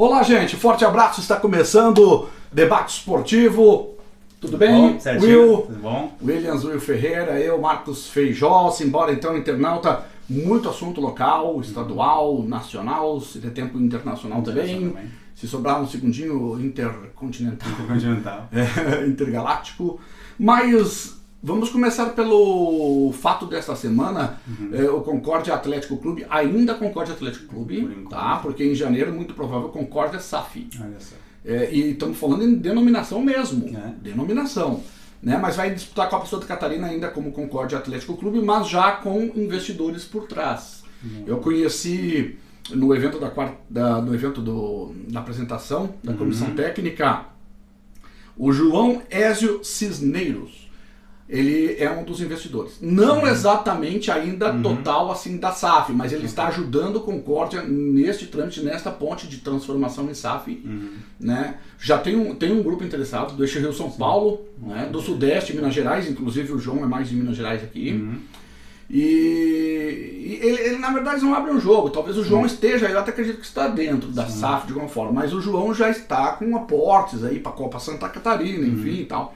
Olá, gente, forte abraço, está começando Debate Esportivo. Tudo bem? Bom, certinho, tudo bom? Will Ferreira, eu, Marcos Feijó, embora então internauta, muito assunto local, estadual, nacional, se der tempo internacional também. Se sobrar um segundinho, intercontinental. Intergaláctico. Mas vamos começar pelo fato desta semana, o Concórdia Atlético Clube, ainda Concórdia Atlético Clube, tá? Porque em janeiro, muito provável, Concórdia SAF. Olha só. E estamos falando em denominação mesmo, denominação. Né? Mas vai disputar a Copa Santa Catarina ainda como Concórdia Atlético Clube, mas já com investidores por trás. Eu conheci no evento da apresentação da comissão técnica o João Ézio Cisneiros. Ele é um dos investidores. Não exatamente ainda total assim da SAF, mas ele está ajudando o Concórdia neste trâmite, nesta ponte de transformação em SAF. Né? Já tem um grupo interessado do Eixo Rio São Paulo, né? Do Sudeste, Minas Gerais, inclusive o João é mais de Minas Gerais aqui. E ele, na verdade, não abre um jogo. Talvez o João esteja, eu até acredito que está dentro da SAF de alguma forma, mas o João já está com aportes aí para a Copa Santa Catarina, enfim e tal.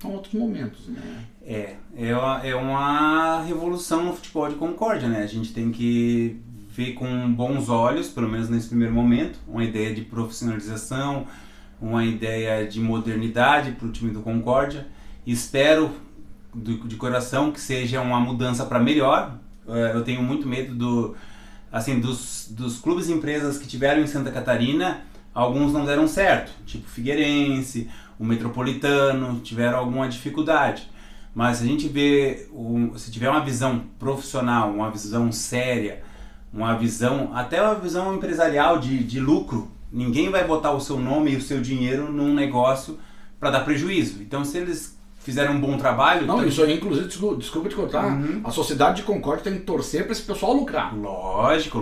São outros momentos, né? É uma revolução no futebol de Concórdia, né? A gente tem que ver com bons olhos, pelo menos nesse primeiro momento, uma ideia de profissionalização, uma ideia de modernidade para o time do Concórdia. Espero de coração que seja uma mudança para melhor. Eu tenho muito medo dos clubes e empresas que tiveram em Santa Catarina, alguns não deram certo, tipo Figueirense, o Metropolitano, tiveram alguma dificuldade. Mas se a gente vê, se tiver uma visão profissional, uma visão séria, até uma visão empresarial de lucro, ninguém vai botar o seu nome e o seu dinheiro num negócio para dar prejuízo. Então, se eles fizeram um bom trabalho... Não, isso aí, inclusive, desculpa te cortar, a sociedade de Concórdia tem que torcer para esse pessoal lucrar. Lógico.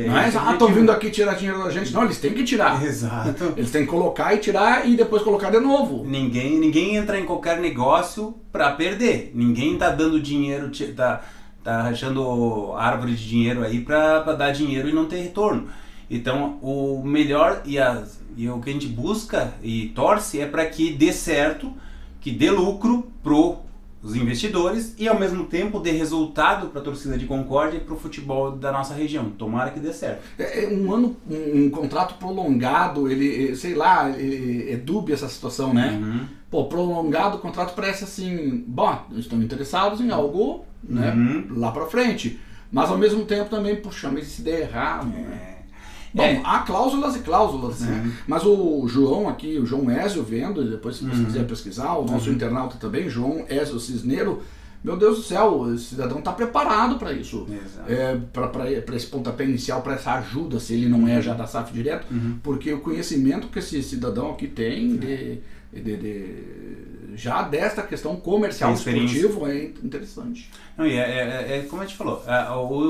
Mas, estão vindo aqui tirar dinheiro da gente. Não, eles têm que tirar. Exato. Eles têm que colocar e tirar e depois colocar de novo. Ninguém entra em qualquer negócio para perder. Ninguém tá dando dinheiro, tá rachando árvore de dinheiro aí para dar dinheiro e não ter retorno. Então, o melhor e o que a gente busca e torce é para que dê certo, que dê lucro pros investidores e ao mesmo tempo dê resultado para a torcida de Concórdia e para o futebol da nossa região. Tomara que dê certo. Um contrato prolongado, ele, sei lá, é dúbia essa situação, né? Pô, prolongado o contrato parece assim, bom, estão interessados em algo, né, lá para frente. Mas ao mesmo tempo também, puxa, mas se der errado, né? Bom, há cláusulas e cláusulas, né? Mas o João aqui, o João Ézio vendo, depois se você quiser pesquisar, o nosso internauta também, João Ézio Cisneiro, meu Deus do céu, esse cidadão está preparado para isso, para esse pontapé inicial, para essa ajuda, se ele não é já da SAF direto, porque o conhecimento que esse cidadão aqui tem já desta questão comercial esportivo é interessante. Não, como a gente falou,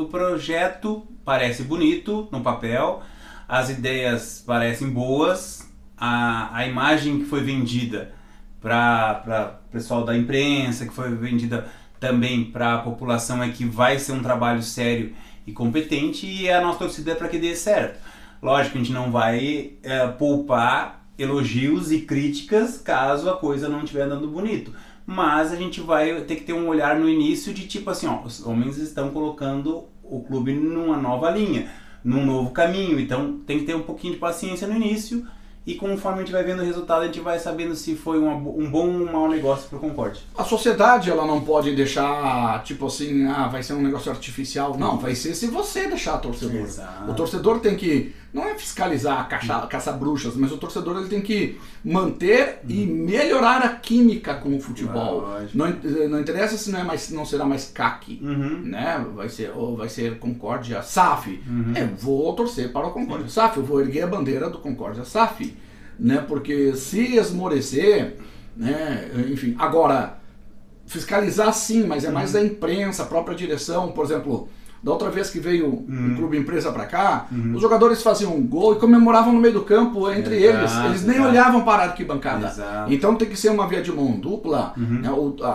o projeto parece bonito no papel, as ideias parecem boas, a imagem que foi vendida para o pessoal da imprensa, que foi vendida também para a população, é que vai ser um trabalho sério e competente, e a nossa torcida é para que dê certo. Lógico que a gente não vai poupar elogios e críticas caso a coisa não estiver andando bonito, mas a gente vai ter que ter um olhar no início de tipo assim, os homens estão colocando o clube numa nova linha, num novo caminho, então tem que ter um pouquinho de paciência no início e conforme a gente vai vendo o resultado a gente vai sabendo se foi um bom ou um mau negócio para o Concórdia. A sociedade ela não pode deixar tipo assim, vai ser um negócio artificial, não, vai ser se você deixar o torcedor. Exato. O torcedor tem que, não é fiscalizar, caçar bruxas, mas o torcedor ele tem que manter e melhorar a química com o futebol. Não interessa se não será mais CAC, né? Vai ser Concórdia SAF. Eu vou torcer para o Concórdia SAF, eu vou erguer a bandeira do Concórdia SAF, né? Porque se esmorecer, né? Enfim, agora fiscalizar sim, mas é mais a imprensa, a própria direção, por exemplo. Da outra vez que veio um clube empresa pra cá, os jogadores faziam um gol e comemoravam no meio do campo entre eles. Eles nem olhavam para a arquibancada. Então tem que ser uma via de mão dupla, né?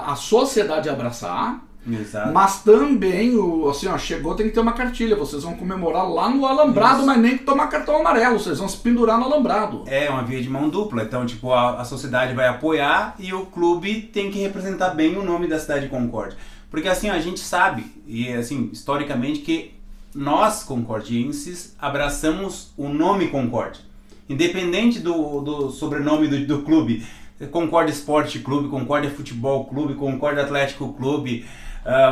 A sociedade abraçar, Exato. Mas também, assim, ó, chegou, tem que ter uma cartilha. Vocês vão comemorar lá no alambrado, Isso. mas nem que tomar cartão amarelo. Vocês vão se pendurar no alambrado. É uma via de mão dupla. Então, tipo, a sociedade vai apoiar e o clube tem que representar bem o nome da cidade de Concórdia. Porque, assim, a gente sabe, e assim, historicamente, que nós, concordienses, abraçamos o nome Concórdia. Independente do sobrenome do clube. Concórdia Esporte Clube, Concórdia Futebol Clube, Concórdia Atlético Clube,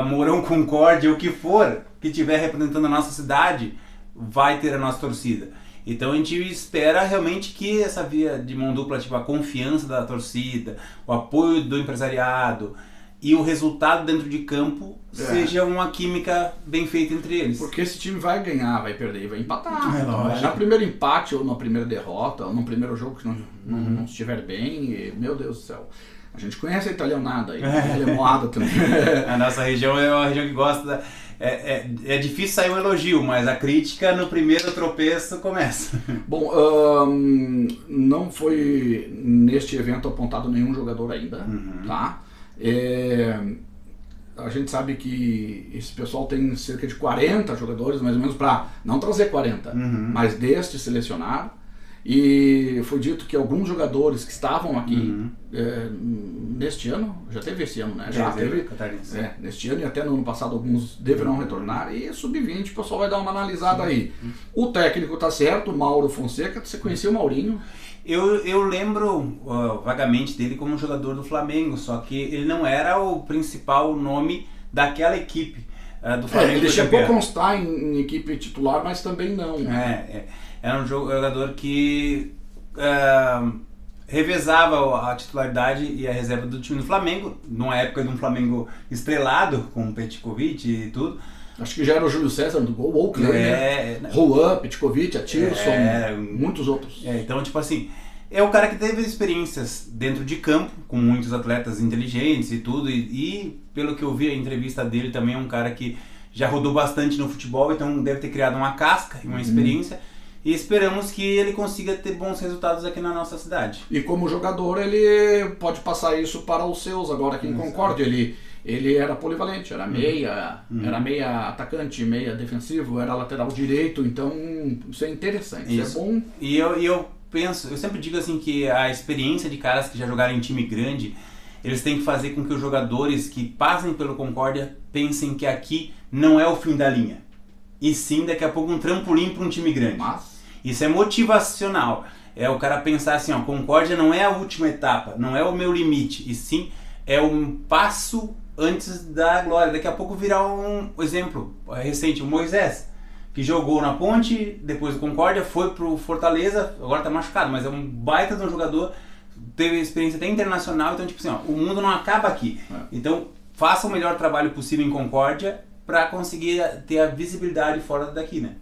Mourão Concórdia, o que for que estiver representando a nossa cidade, vai ter a nossa torcida. Então a gente espera realmente que essa via de mão dupla, tipo a confiança da torcida, o apoio do empresariado e o resultado dentro de campo seja uma química bem feita entre eles. Porque esse time vai ganhar, vai perder e vai empatar. Lógico. No primeiro empate ou na primeira derrota, ou no primeiro jogo que não estiver bem, e, meu Deus do céu. A gente conhece a italianada aí, ela é moada também. A nossa região é uma região que gosta... É difícil sair um elogio, mas a crítica no primeiro tropeço começa. Bom, não foi neste evento apontado nenhum jogador ainda, tá? A gente sabe que esse pessoal tem cerca de 40 jogadores, mais ou menos, para não trazer 40, mas deste selecionar. E foi dito que alguns jogadores que estavam aqui neste ano, já teve esse ano, né? Já teve neste ano e até no ano passado alguns deverão retornar. E sub-20 o pessoal vai dar uma analisada aí. O técnico tá certo, Mauro Fonseca. Você conhecia o Maurinho? Eu lembro vagamente dele como jogador do Flamengo, só que ele não era o principal nome daquela equipe do Flamengo. Ele chegou a constar em equipe titular, mas também não. Era um jogador que revezava a titularidade e a reserva do time do Flamengo, numa época de um Flamengo estrelado, com o Petkovic e tudo. Acho que já era o Júlio César do gol, ou o Kleber, Juan, Petkovic, Atirson, muitos outros. Então, tipo assim, é o cara que teve experiências dentro de campo, com muitos atletas inteligentes e tudo, e pelo que eu vi a entrevista dele também é um cara que já rodou bastante no futebol, então deve ter criado uma casca e uma experiência, e esperamos que ele consiga ter bons resultados aqui na nossa cidade. E como jogador ele pode passar isso para os seus agora aqui em Concórdia. Ele era polivalente, era meia, era meia atacante, meia defensivo, era lateral direito, então isso é interessante, isso é bom. E eu penso, eu sempre digo assim que a experiência de caras que já jogaram em time grande, eles têm que fazer com que os jogadores que passem pelo Concórdia pensem que aqui não é o fim da linha, e sim daqui a pouco um trampolim para um time grande. Isso é motivacional, é o cara pensar assim, ó, Concórdia não é a última etapa, não é o meu limite, e sim é um passo antes da glória. Daqui a pouco virá um exemplo recente, o Moisés, que jogou na Ponte, depois do Concórdia, foi pro Fortaleza, agora tá machucado, mas é um baita de um jogador, teve experiência até internacional, então tipo assim, ó, o mundo não acaba aqui. Então faça o melhor trabalho possível em Concórdia para conseguir ter a visibilidade fora daqui, né?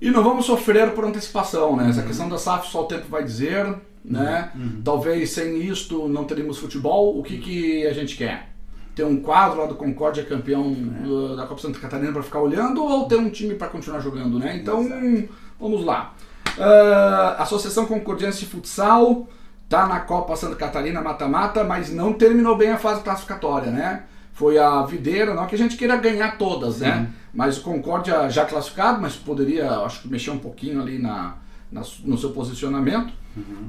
E não vamos sofrer por antecipação, né? Essa questão da SAF só o tempo vai dizer, né? Talvez sem isto não teríamos futebol. O que a gente quer? Ter um quadro lá do Concórdia campeão da Copa Santa Catarina para ficar olhando, ou ter um time para continuar jogando, né? Então, vamos lá. Associação Concordiense de Futsal tá na Copa Santa Catarina mata-mata, mas não terminou bem a fase classificatória, né? Foi a Videira, não que a gente queira ganhar todas, né? Mas o Concórdia já classificado, mas poderia, acho que mexer um pouquinho ali no seu posicionamento.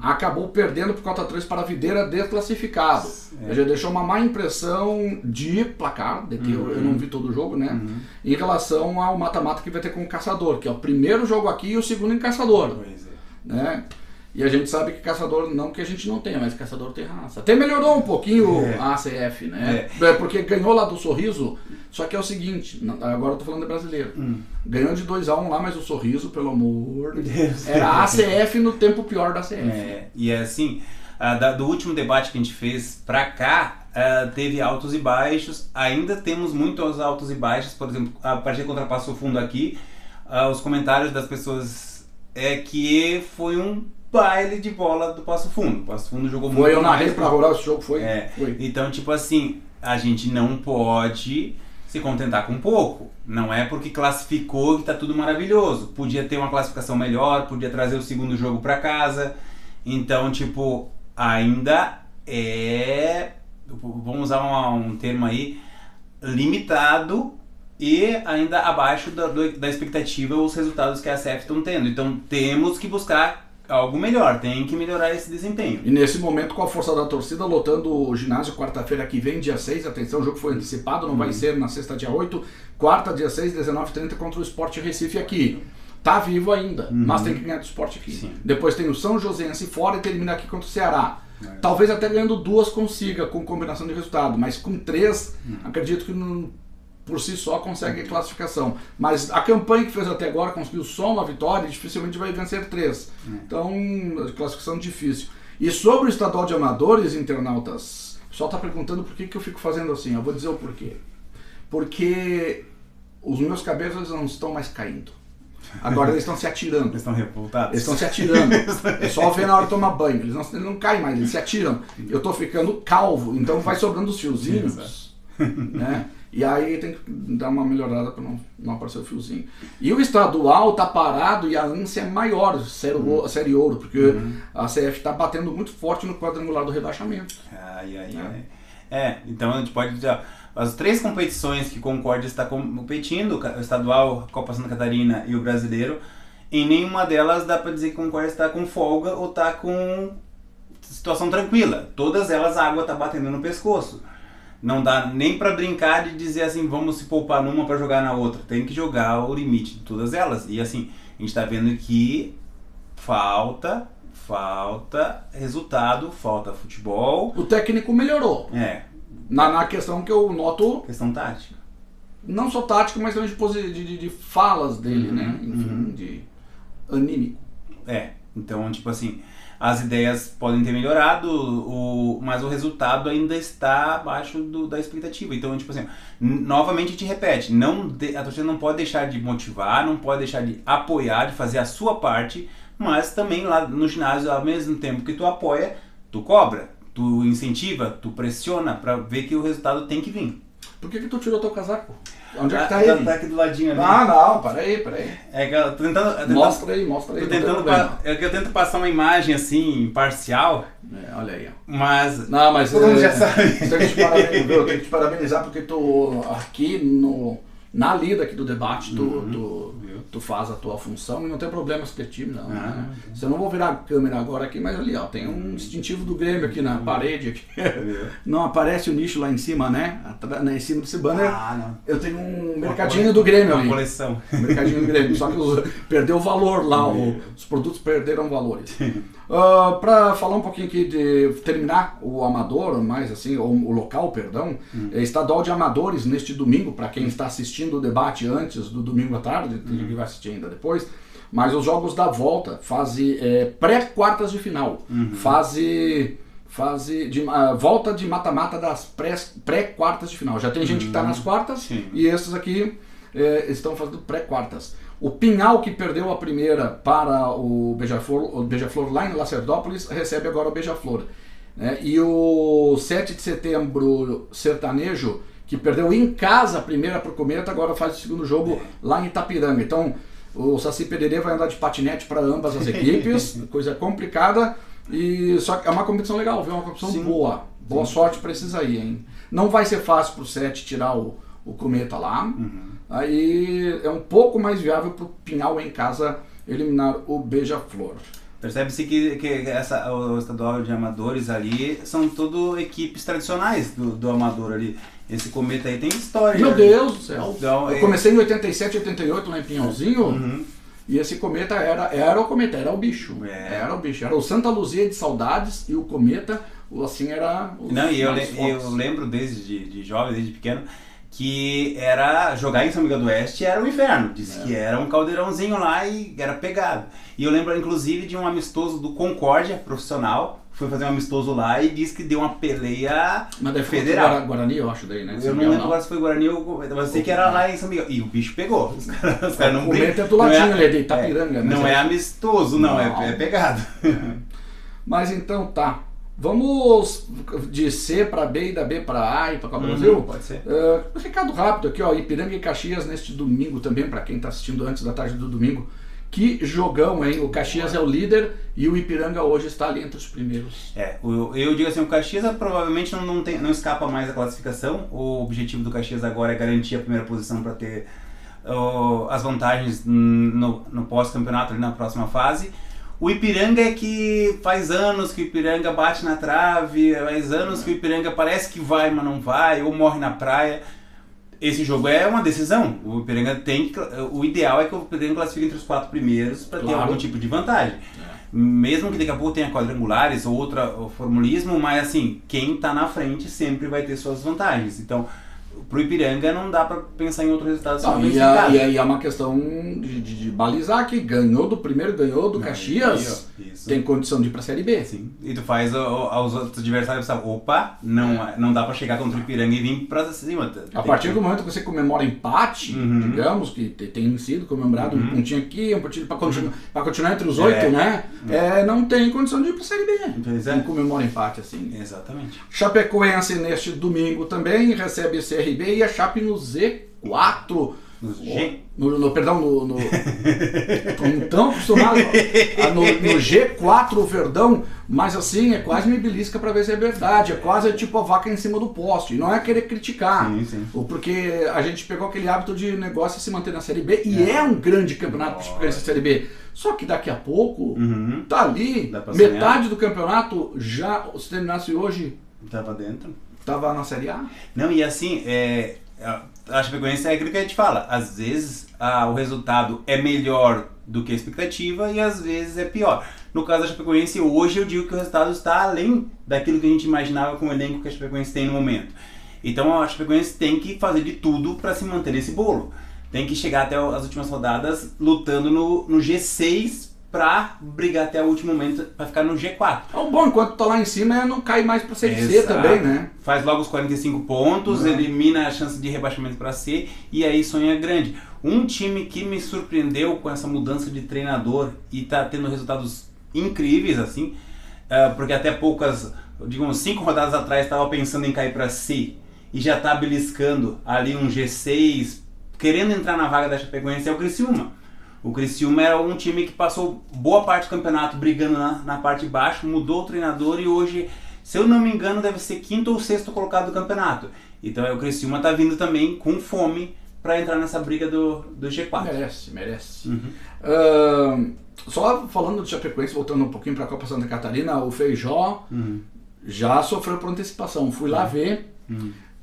Acabou perdendo por 4-3 para a Videira desclassificado. Já deixou uma má impressão de placar, de que eu não vi todo o jogo, né? Em relação ao mata-mata que vai ter com o Caçador, que é o primeiro jogo aqui e o segundo em Caçador. Né? E a gente sabe que Caçador, não que a gente não tenha, mas Caçador tem raça. Até melhorou um pouquinho a ACF, né? Porque ganhou lá do Sorriso, só que é o seguinte, agora eu tô falando de brasileiro. Ganhou de 2-1 lá, mas o Sorriso, pelo amor de Deus, era a ACF no tempo pior da ACF. E é assim, do último debate que a gente fez pra cá, teve altos e baixos, ainda temos muitos altos e baixos, por exemplo, a partida contra Passo Fundo aqui, os comentários das pessoas é que foi um baile de bola do Passo Fundo. O Passo Fundo jogou muito. Eu narrei pra rolar esse jogo, foi. Então, tipo assim, a gente não pode se contentar com pouco. Não é porque classificou que tá tudo maravilhoso. Podia ter uma classificação melhor, podia trazer o segundo jogo pra casa. Então, tipo, ainda vamos usar um termo aí, limitado e ainda abaixo da expectativa os resultados que a CF estão tendo. Então temos que buscar algo melhor, tem que melhorar esse desempenho. E nesse momento, com a força da torcida, lotando o ginásio quarta-feira que vem, dia 6, atenção, o jogo foi antecipado, não vai ser na sexta, dia 8, quarta, dia 6, 19h30 contra o Sport Recife aqui. Tá vivo ainda, mas tem que ganhar do Sport aqui. Sim. Depois tem o São Joséense fora e termina aqui contra o Ceará. Talvez até ganhando 2 consiga, com combinação de resultado, mas com 3, acredito que por si só consegue a classificação. Mas a campanha que fez até agora, conseguiu só uma vitória, dificilmente vai vencer 3. Então, classificação difícil. E sobre o estadual de amadores, internautas, o pessoal está perguntando por que eu fico fazendo assim. Eu vou dizer o porquê. Porque os meus cabelos não estão mais caindo. Agora eles estão se atirando. Eles estão revoltados? Eles estão se atirando. É só ver na hora de tomar banho. Eles não caem mais, eles se atiram. Eu estou ficando calvo, então vai sobrando os fiozinhos. Né? E aí tem que dar uma melhorada para não aparecer o fiozinho. E o estadual tá parado e a ânsia é maior, série ouro, porque a CF está batendo muito forte no quadrangular do rebaixamento. Então a gente pode dizer, as 3 competições que Concórdia está competindo, o estadual, a Copa Santa Catarina e o brasileiro, em nenhuma delas dá para dizer que Concórdia está com folga ou está com situação tranquila. Todas elas a água está batendo no pescoço. Não dá nem para brincar de dizer assim, vamos se poupar numa para jogar na outra. Tem que jogar o limite de todas elas. E assim, a gente está vendo que falta resultado, falta futebol. O técnico melhorou. Na questão que eu noto... Questão tática. Não só tática, mas também de falas dele, né? Enfim, de anímico. Então, tipo assim, as ideias podem ter melhorado, mas o resultado ainda está abaixo da expectativa. Então, tipo assim, novamente a gente repete, a torcida não pode deixar de motivar, não pode deixar de apoiar, de fazer a sua parte, mas também lá no ginásio, ao mesmo tempo que tu apoia, tu cobra, tu incentiva, tu pressiona para ver que o resultado tem que vir. Por que tu tirou teu casaco? Onde é que tá ele? Tá aqui do ladinho ali. Não, peraí. É que eu tô tentando... Mostra aí. É que eu tento passar uma imagem assim, imparcial. Olha aí. Mas... Não, mas... todo mundo já sabe. Eu tenho que te parabenizar porque tu aqui na lida aqui do debate, tu faz a tua função e não tem problema se ter time, não. Né? Eu não vou virar a câmera agora aqui, mas ali, ó, tem um distintivo do Grêmio aqui na parede. Aqui. Não aparece o nicho lá em cima, né? Em cima desse banner, eu tenho um mercadinho do Grêmio ali. Uma coleção. Um mercadinho do Grêmio, só que perdeu o valor lá, os produtos perderam valores. Para falar um pouquinho aqui de terminar o amador, mais assim, o local, perdão, estadual de amadores neste domingo, para quem está assistindo o debate antes do domingo à tarde, tem gente que vai assistir ainda depois, mas os jogos da volta, fase pré-quartas de final, fase de volta de mata-mata das pré-quartas de final. Já tem gente que está nas quartas e esses aqui estão fazendo pré-quartas. O Pinhal, que perdeu a primeira para o Beija-Flor lá em Lacerdópolis, recebe agora o Beija-Flor. E o 7 de setembro Sertanejo, que perdeu em casa a primeira para o Cometa, agora faz o segundo jogo lá em Itapiranga. Então o Saci Pererê vai andar de patinete para ambas as equipes, coisa complicada, só que é uma competição legal, viu? Uma competição boa. Boa sorte para esses aí, hein? Não vai ser fácil para o 7 tirar o Cometa lá. Aí é um pouco mais viável para o Pinhal em casa eliminar o Beija-Flor. Percebe-se que o estadual de amadores ali são tudo equipes tradicionais do amador ali. Esse Cometa aí tem história. Meu Deus do céu. Então, eu comecei em 87, 88 lá em Pinhalzinho. E esse Cometa era o Cometa, era o bicho. Era o bicho. Era o Santa Luzia de Saudades e o Cometa, assim, era os eu lembro desde jovem, desde pequeno, que era jogar em São Miguel do Oeste era um inferno. Disse que era um caldeirãozinho lá e era pegado. E eu lembro inclusive de um amistoso do Concórdia profissional, foi fazer um amistoso lá e disse que deu uma peleia federal. Guarani, eu acho daí, né? Eu não lembro agora se foi Guarani ou... Mas sei que era lá em São Miguel. E o bicho pegou. Os caras não brincam. O do ladinho ali, de Itapiranga. Não é amistoso, não. É pegado. Mas então tá. Vamos de C para B e da B para A e para Copa do Brasil? Pode ser. Recado rápido aqui, ó, Ipiranga e Caxias neste domingo também, para quem está assistindo antes da tarde do domingo. Que jogão, hein? O Caxias é o líder e o Ipiranga hoje está ali entre os primeiros. Eu digo assim, o Caxias provavelmente não escapa mais da classificação. O objetivo do Caxias agora é garantir a primeira posição para ter as vantagens no pós-campeonato ali na próxima fase. O Ipiranga é que faz anos que o Ipiranga bate na trave, faz anos que o Ipiranga parece que vai, mas não vai, ou morre na praia. Esse jogo é uma decisão. O Ipiranga o ideal é que o Ipiranga classifique entre os 4 primeiros para ter algum tipo de vantagem. Mesmo que daqui a pouco tenha quadrangulares ou outro formulismo, mas assim, quem está na frente sempre vai ter suas vantagens. Então, pro Ipiranga não dá para pensar em outro resultado. E aí é uma questão de balizar que ganhou do primeiro, ganhou do Caxias, tem condição de ir pra Série B. Sim. E tu faz aos outros adversários pensar, opa, não dá para chegar contra o Ipiranga e vir pra cima. A partir do momento que você comemora empate, digamos, que tem sido comemorado um pontinho aqui, um pontinho para continuar entre os 8, né? Não tem condição de ir pra Série B. Não comemora empate assim. Exatamente. Chapecoense neste domingo também recebe CRB e a Chape no Z4. Não tão acostumado no G4 o Verdão, mas assim, é quase me belisca pra ver se é verdade, é quase tipo a vaca em cima do poste, e não é querer criticar, porque a gente pegou aquele hábito de negócio se manter na Série B, e é um grande campeonato para essa Série B, só que daqui a pouco, tá ali, metade do campeonato, já, se terminasse hoje, tava dentro. Tava na Série A. Não, e assim, a Chapecoense é aquilo que a gente fala, às vezes o resultado é melhor do que a expectativa e às vezes é pior. No caso da Chapecoense, hoje eu digo que o resultado está além daquilo que a gente imaginava com o elenco que a Chapecoense tem no momento. Então a Chapecoense tem que fazer de tudo para se manter nesse bolo. Tem que chegar até as últimas rodadas lutando no G6 para brigar até o último momento, para ficar no G4. O bom, enquanto tá lá em cima, não cai mais para Série C também, né? Faz logo os 45 pontos, elimina a chance de rebaixamento para C e aí sonha grande. Um time que me surpreendeu com essa mudança de treinador e tá tendo resultados incríveis, assim, porque até digamos 5 rodadas atrás estava pensando em cair para C e já tá beliscando ali um G6, querendo entrar na vaga da Chapecoense, é o Criciúma. O Criciúma era um time que passou boa parte do campeonato brigando na parte de baixo, mudou o treinador e hoje, se eu não me engano, deve ser 5º ou 6º colocado do campeonato. Então o Criciúma está vindo também com fome para entrar nessa briga do G4. Merece. Só falando do Chapecoense, voltando um pouquinho para a Copa Santa Catarina, o Feijó já sofreu por antecipação. Fui lá ver.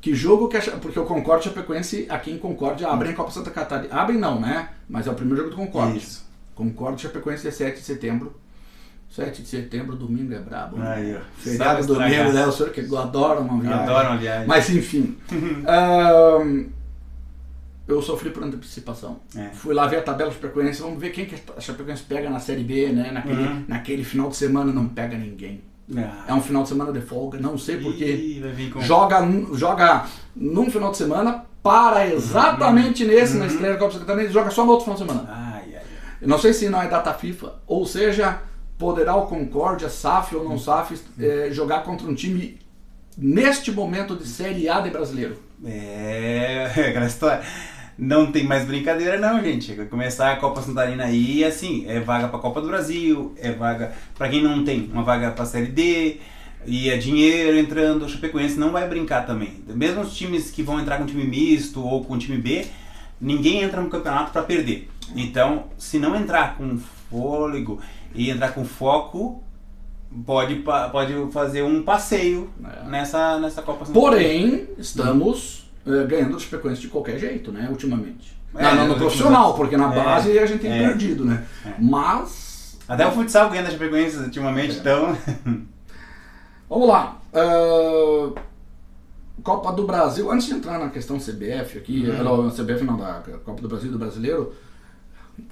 Que jogo porque o Concórdia e Chapecoense aqui em Concórdia abrem a Copa Santa Catarina. Abrem não, né? Mas é o primeiro jogo do Concórdia. Isso. Concórdia e Chapecoense é 7 de setembro. 7 de setembro, domingo é brabo. Aí, feriado domingo, né? O senhor que adora uma viagem. Adoro uma viagem. Mas enfim. Eu sofri por antecipação. Fui lá ver a tabela Chapecoense. Vamos ver quem que a Chapecoense pega na Série B, né? Naquele final de semana não pega ninguém. É um final de semana de folga, não sei porque joga num final de semana, para exatamente nesse, na estreia da Copa Santa Catarina, joga só no outro final de semana. Eu não sei se não é data FIFA, ou seja, poderá o Concórdia, SAF ou não SAF, jogar contra um time neste momento de Série A de brasileiro. Aquela história. Não tem mais brincadeira não, gente. Vai começar a Copa Santarina aí, assim, é vaga pra Copa do Brasil, é vaga pra quem não tem, uma vaga pra Série D, e é dinheiro entrando. O Chapecoense não vai brincar também. Mesmo os times que vão entrar com time misto ou com time B, ninguém entra no campeonato pra perder. Então, se não entrar com fôlego e entrar com foco, pode fazer um passeio nessa Copa Santarina. Porém, estamos ganhando os Chapecoense de qualquer jeito, né, ultimamente. No profissional, porque na base a gente tem perdido, né? Mas... Até o futsal ganha da Chapecoense ultimamente, então... Vamos lá. Copa do Brasil, antes de entrar na questão CBF aqui, CBF não, da Copa do Brasil e do Brasileiro,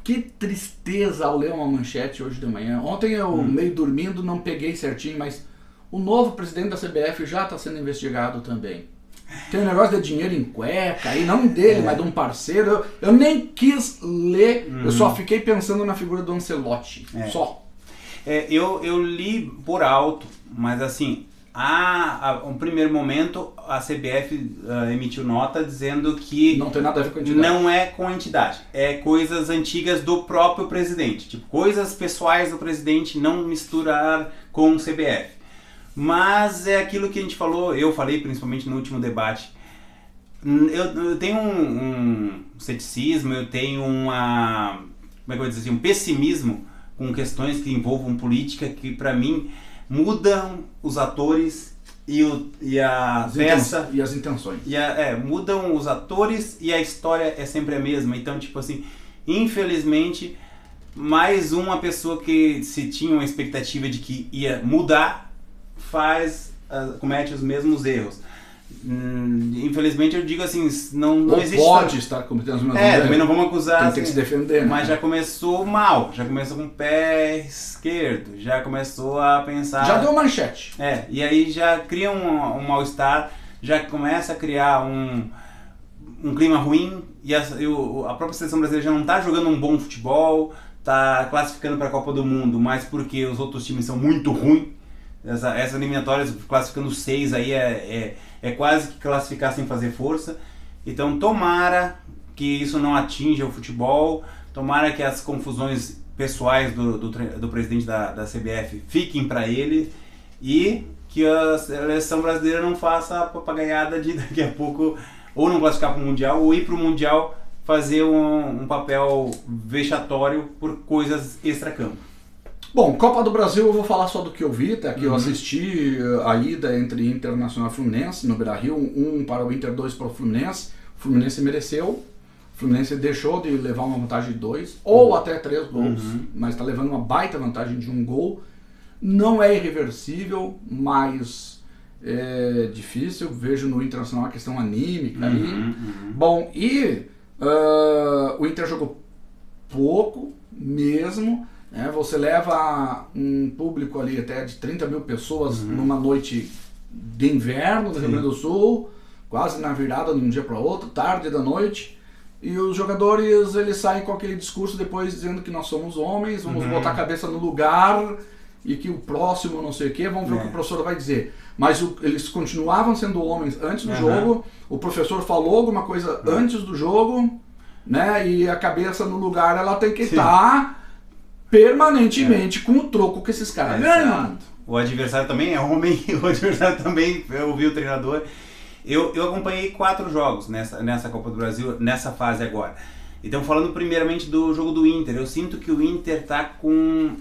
que tristeza ao ler uma manchete hoje de manhã. Ontem eu meio dormindo, não peguei certinho, mas o novo presidente da CBF já está sendo investigado também. Tem um negócio de dinheiro em cueca, aí não dele, mas de um parceiro. Eu nem quis ler, eu só fiquei pensando na figura do Ancelotti, só. Eu li por alto, mas assim, um primeiro momento, a CBF emitiu nota dizendo que não tem nada a ver com a entidade. Não é com a entidade, é coisas antigas do próprio presidente. Tipo, coisas pessoais do presidente, não misturar com o CBF. Mas é aquilo que a gente falou, eu falei principalmente no último debate. Eu tenho um ceticismo, eu tenho como é que eu vou dizer assim, um pessimismo com questões que envolvam política, que para mim mudam os atores e a peça e as intenções. Mudam os atores e a história é sempre a mesma. Então, tipo assim, infelizmente, mais uma pessoa que se tinha uma expectativa de que ia mudar comete os mesmos erros. Infelizmente eu digo assim, não existe. Pode estar cometendo os mesmos erros. Também não vamos acusar. Tem que se defender. Mas já começou mal, já começou com o pé esquerdo, já começou a pensar. Já deu manchete. E aí já cria um mal-estar, já começa a criar um clima ruim e a própria seleção brasileira já não está jogando um bom futebol, está classificando para a Copa do Mundo, mas porque os outros times são muito ruins. Essas eliminatórias, classificando 6 aí é quase que classificar sem fazer força. Então tomara que isso não atinja o futebol, tomara que as confusões pessoais do presidente da CBF fiquem para ele e que a seleção brasileira não faça a papagaiada de daqui a pouco ou não classificar para o Mundial ou ir para o Mundial fazer um papel vexatório por coisas extra-campo. Bom, Copa do Brasil eu vou falar só do que eu vi, tá? Que eu assisti a ida entre Internacional e Fluminense no Beira-Rio, 1 para o Inter, 2 para o Fluminense. O Fluminense mereceu, o Fluminense deixou de levar uma vantagem de 2 ou até 3 gols, mas está levando uma baita vantagem de 1 gol. Não é irreversível, mas é difícil. Vejo no Internacional a questão anímica aí. Bom, e o Inter jogou pouco mesmo. Você leva um público ali até de 30 mil pessoas numa noite de inverno no Rio Grande do Sul, quase na virada de um dia para outro, tarde da noite, e os jogadores eles saem com aquele discurso depois dizendo que nós somos homens, vamos botar a cabeça no lugar e que o próximo não sei o que, vamos ver o que o professor vai dizer. Mas eles continuavam sendo homens antes do jogo, o professor falou alguma coisa antes do jogo, né? E a cabeça no lugar ela tem que estar permanentemente com o troco que esses caras ganham. O adversário também é homem, o adversário também, eu ouvi o treinador. Eu acompanhei 4 jogos nessa Copa do Brasil, nessa fase agora. Então, falando primeiramente do jogo do Inter, eu sinto que o Inter está com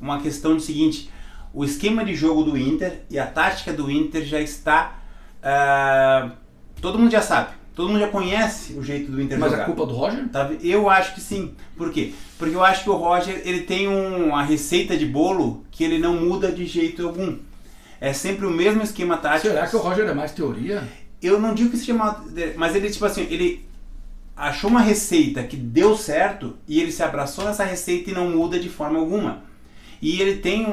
uma questão de seguinte: o esquema de jogo do Inter e a tática do Inter já está... todo mundo já sabe. Todo mundo já conhece o jeito do Inter jogar. Mas é culpa do Roger? Eu acho que sim. Por quê? Porque eu acho que o Roger ele tem uma receita de bolo que ele não muda de jeito algum. É sempre o mesmo esquema tático. Será que o Roger é mais teoria? Eu não digo que se chama... Mas ele, tipo assim, ele achou uma receita que deu certo e ele se abraçou nessa receita e não muda de forma alguma. E ele tem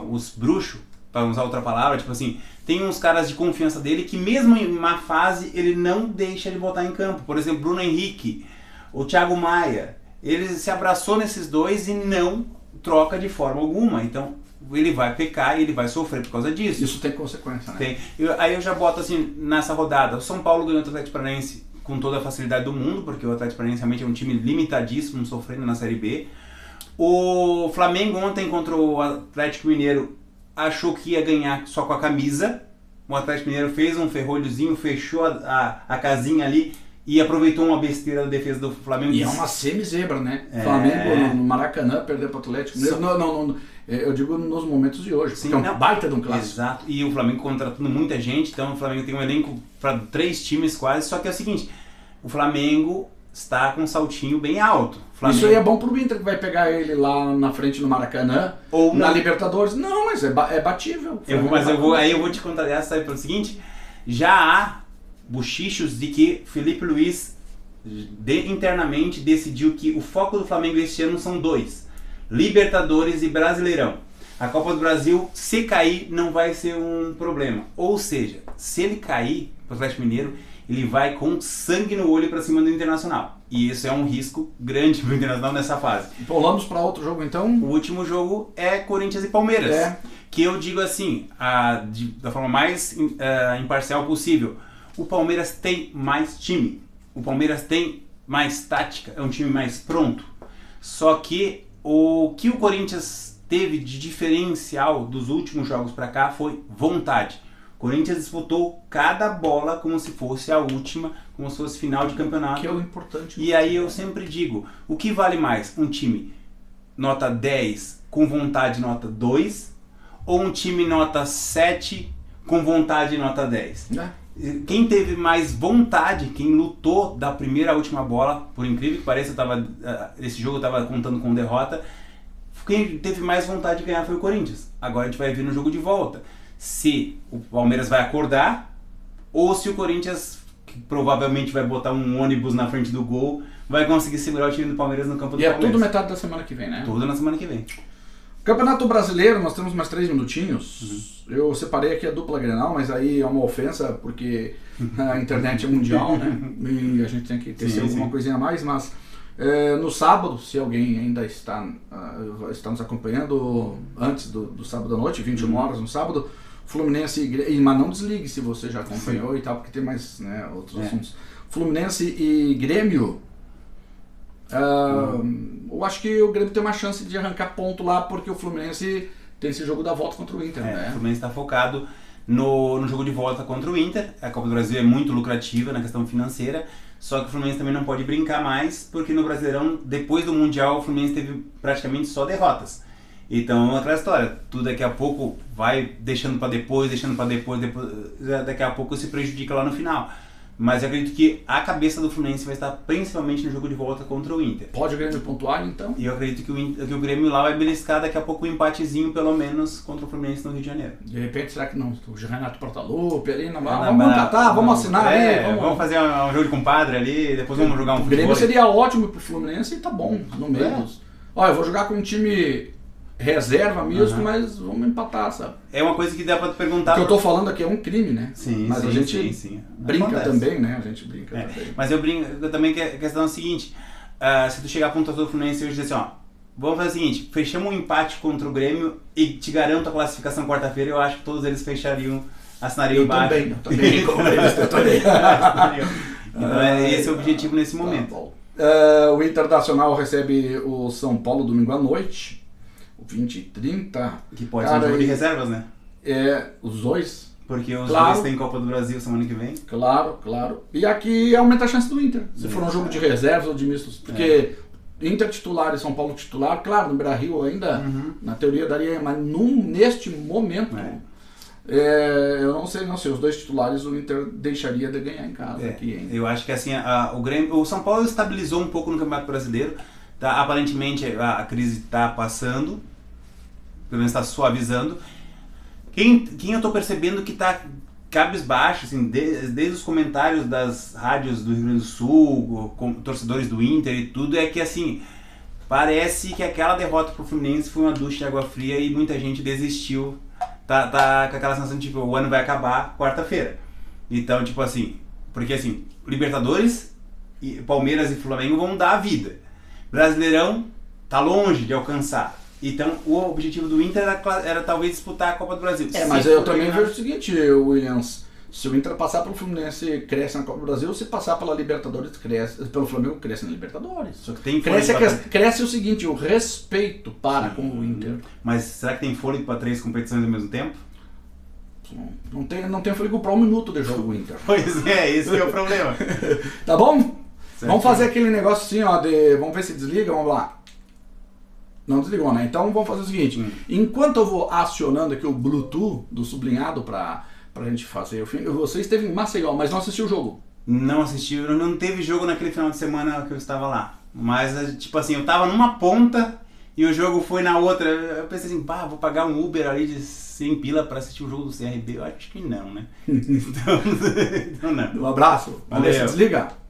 os bruxos, para usar outra palavra, tipo assim, tem uns caras de confiança dele que mesmo em má fase ele não deixa ele botar em campo. Por exemplo, Bruno Henrique, o Thiago Maia, ele se abraçou nesses dois e não troca de forma alguma. Então ele vai pecar e ele vai sofrer por causa disso. Isso tem consequência, né? Tem. Aí eu já boto assim, nessa rodada, o São Paulo ganhou o Atlético Paranaense com toda a facilidade do mundo, porque o Atlético Paranaense realmente é um time limitadíssimo, sofrendo na Série B. O Flamengo ontem contra o Atlético Mineiro achou que ia ganhar só com a camisa. O Atlético Mineiro fez um ferrolhozinho, fechou a casinha ali e aproveitou uma besteira da defesa do Flamengo. E é uma semi-zebra, né? Flamengo no Maracanã perdeu para o Atlético Mineiro. Não, eu digo nos momentos de hoje, porque é um baita de um clássico. Exato, e o Flamengo contratando muita gente, então o Flamengo tem um elenco para 3 times quase, só que é o seguinte, o Flamengo está com um saltinho bem alto. Isso aí é bom pro Inter, que vai pegar ele lá na frente no Maracanã, ou na Libertadores. Não, mas é batível. Aí eu vou te contar essa aí pelo seguinte, já há bochichos de que Felipe Luiz internamente decidiu que o foco do Flamengo este ano são 2, Libertadores e Brasileirão. A Copa do Brasil, se cair, não vai ser um problema. Ou seja, se ele cair para o Atlético Mineiro, ele vai com sangue no olho para cima do Internacional. E isso é um risco grande para o Internacional nessa fase. Pulamos para outro jogo então? O último jogo é Corinthians e Palmeiras. que eu digo assim, da forma mais imparcial possível, o Palmeiras tem mais time, o Palmeiras tem mais tática, é um time mais pronto. Só que o que o Corinthians teve de diferencial dos últimos jogos para cá foi vontade. O Corinthians disputou cada bola como se fosse a última, como se fosse final de campeonato. Que é o importante. E aí eu sempre digo, o que vale mais? Um time nota 10 com vontade nota 2 ou um time nota 7 com vontade nota 10? Quem teve mais vontade, quem lutou da primeira à última bola, por incrível que pareça, esse jogo eu estava contando com derrota, quem teve mais vontade de ganhar foi o Corinthians. Agora a gente vai ver no jogo de volta se o Palmeiras vai acordar ou se o Corinthians, que provavelmente vai botar um ônibus na frente do gol, vai conseguir segurar o time do Palmeiras no campo do Palmeiras. E é tudo metade da semana que vem, né? Tudo na semana que vem. Campeonato Brasileiro, nós temos mais 3 minutinhos. Eu separei aqui a dupla Grenal, mas aí é uma ofensa porque a internet é mundial, né? E a gente tem que ter alguma coisinha a mais, mas no sábado, se alguém ainda está nos acompanhando, antes do sábado à noite, 21 horas no sábado, Fluminense mas não desligue se você já acompanhou e tal, porque tem mais outros assuntos. Fluminense e Grêmio. Eu acho que o Grêmio tem uma chance de arrancar ponto lá, porque o Fluminense tem esse jogo da volta contra o Inter, né? O Fluminense está focado no jogo de volta contra o Inter. A Copa do Brasil é muito lucrativa na questão financeira, só que o Fluminense também não pode brincar mais, porque no Brasileirão, depois do Mundial, o Fluminense teve praticamente só derrotas. Então é aquela história, tudo daqui a pouco vai deixando para depois, daqui a pouco se prejudica lá no final. Mas eu acredito que a cabeça do Fluminense vai estar principalmente no jogo de volta contra o Inter. Pode o Grêmio pontuar, então? E eu acredito que o Grêmio lá vai beliscar daqui a pouco um empatezinho, pelo menos, contra o Fluminense no Rio de Janeiro. De repente, será que não? O Renato Portaluppi ali, vamos catar, vamos assinar ali. Vamos fazer um jogo de compadre ali, depois vamos jogar um futebol. O Grêmio seria ótimo pro Fluminense e tá bom, no meio. Olha, eu vou jogar com um time reserva mesmo, mas vamos empatar, sabe? É uma coisa que dá pra te perguntar. O que eu tô falando aqui é um crime, né? Sim, mas sim, a gente sim. brinca Acontece. também, né? A gente brinca também. Mas eu brinco também que a questão é a seguinte, se tu chegar para um torcedor do Fluminense e dizer assim, ó, vamos fazer o seguinte, fechamos um empate contra o Grêmio e te garanto a classificação quarta-feira, eu acho que todos eles assinariam embaixo. Eu também, como eles, eu também. Então esse é o objetivo nesse momento. O Internacional recebe o São Paulo domingo à noite, 20h30. Que pode ser um jogo de reservas, né? Os dois. Porque os dois têm Copa do Brasil semana que vem. Claro. E aqui aumenta a chance do Inter, se for um jogo de reservas ou de mistos. Porque Inter titular e São Paulo titular, claro, no Beira-Rio ainda, na teoria daria, mas neste momento, eu não sei os dois titulares o Inter deixaria de ganhar em casa. Aqui, hein? Eu acho que assim, o São Paulo estabilizou um pouco no Campeonato Brasileiro. Aparentemente a crise está passando, pelo menos está suavizando. Quem eu estou percebendo que está cabisbaixo, assim, desde os comentários das rádios do Rio Grande do Sul, com torcedores do Inter e tudo, é que assim, parece que aquela derrota pro Fluminense foi uma ducha de água fria e muita gente desistiu. Tá com aquela sensação de tipo, o ano vai acabar quarta-feira. Então, tipo assim, porque assim, Libertadores, Palmeiras e Flamengo vão dar a vida. Brasileirão tá longe de alcançar. Então o objetivo do Inter era talvez disputar a Copa do Brasil. Mas eu também vejo o seguinte, Williams, se o Inter passar pelo Fluminense, cresce na Copa do Brasil, se passar pela Libertadores, cresce, pelo Flamengo, cresce na Libertadores. Só que tem cresce o seguinte, o respeito para com o Inter. Mas será que tem fôlego para 3 competições ao mesmo tempo? Não tem fôlego para 1 minuto de jogo o Inter. Pois é, esse é o problema. Tá bom? Certo. Vamos fazer aquele negócio assim, ó, vamos ver se desliga, vamos lá. Não desligou, né? Então vamos fazer o seguinte, enquanto eu vou acionando aqui o Bluetooth do sublinhado pra gente fazer o filme, você esteve em Maceió, mas não assistiu o jogo? Não assisti, não teve jogo naquele final de semana que eu estava lá. Mas, tipo assim, eu tava numa ponta e o jogo foi na outra. Eu pensei assim, vou pagar um Uber ali de 100 pila pra assistir o jogo do CRB. Eu acho que não, né? Então não. Um abraço. Vamos ver se desliga.